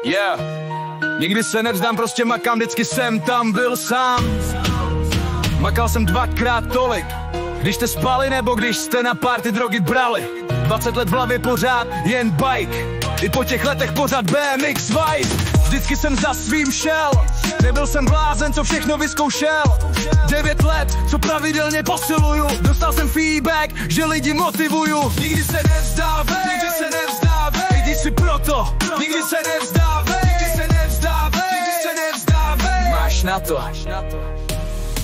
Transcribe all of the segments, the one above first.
Yeah. Nikdy se nevzdám, prostě makám, vždycky jsem tam byl sám. Makal jsem 2krát tolik, když jste spali nebo když jste na party drogy brali. 20 let v hlavě pořád jen bike, i po těch letech pořád BMX vibe. Vždycky jsem za svým šel, nebyl jsem blázen, co všechno vyzkoušel. 9 let, co pravidelně posiluju, dostal jsem feedback, že lidi motivuju. Nikdy se nevzdávej, nikdy se nevzdávej, jdi si proto, nikdy se nevzdávej, nikdy se nevzdávej, nikdy se nevzdávej. Máš na to.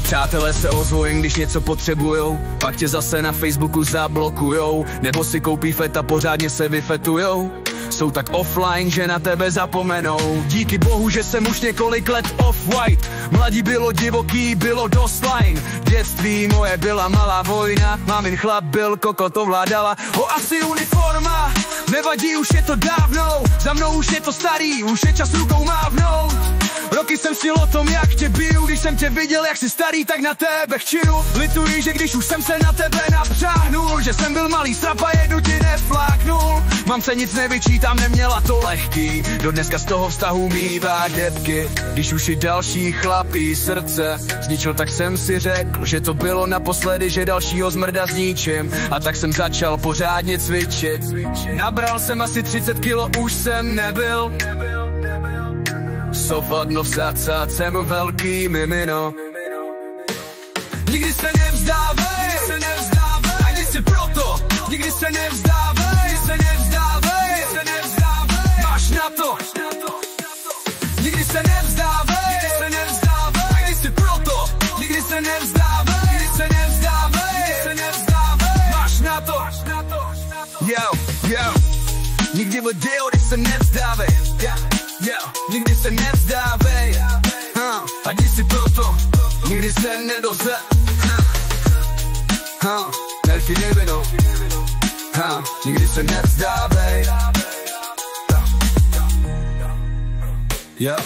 Přátelé se ozvou, když něco potřebujou, pak tě zase na Facebooku zablokujou, nebo si koupí fet a pořádně se vyfetujou. Jsou tak offline, že na tebe zapomenou. Díky bohu, že jsem už několik let off-white. Mladí bylo divoký, bylo dost line. Dětství moje byla malá vojna, mámin chlap byl koko, to vládala. Asi uniforma, nevadí, už je to dávno. Za mnou už je to starý, už je čas rukou mávnout. Roky jsem snil o tom, jak tě biju, když jsem tě viděl, jak jsi starý, tak na tebe chčinu. Lituji, že když už jsem se na tebe napřáhnul, že jsem byl malý strap a jednu ti nefláknul. Mám se nic nevyčítám, neměla to lehký, do dneska z toho vztahu mívá debky. Když už i další chlapí srdce zničil, tak jsem si řekl, že to bylo naposledy, že dalšího zmrda zničím. A tak jsem začal pořádně cvičit. Nabral jsem asi 30 kilo, už jsem nebyl sofadno v srdce, jsem velký mimino. Nikdy se nevzdávej, se nevzdávej, a jdi si proto. Nikdy se nevzdávej, se nevzdávej, se nevzdávej. Máš na to. Nikdy se nevzdávej, se nevzdávej, a jdi si proto. Nikdy se nevzdávej, nikdy se nevzdávej, se nevzdávej. Máš na to. Yo. Nikdy video, když se nevzdávej. Nikdy se nevzdávej, a jdi si proto, nikdy se nedoze. Nelfi nevino, nikdy se nevzdávej. Yeah.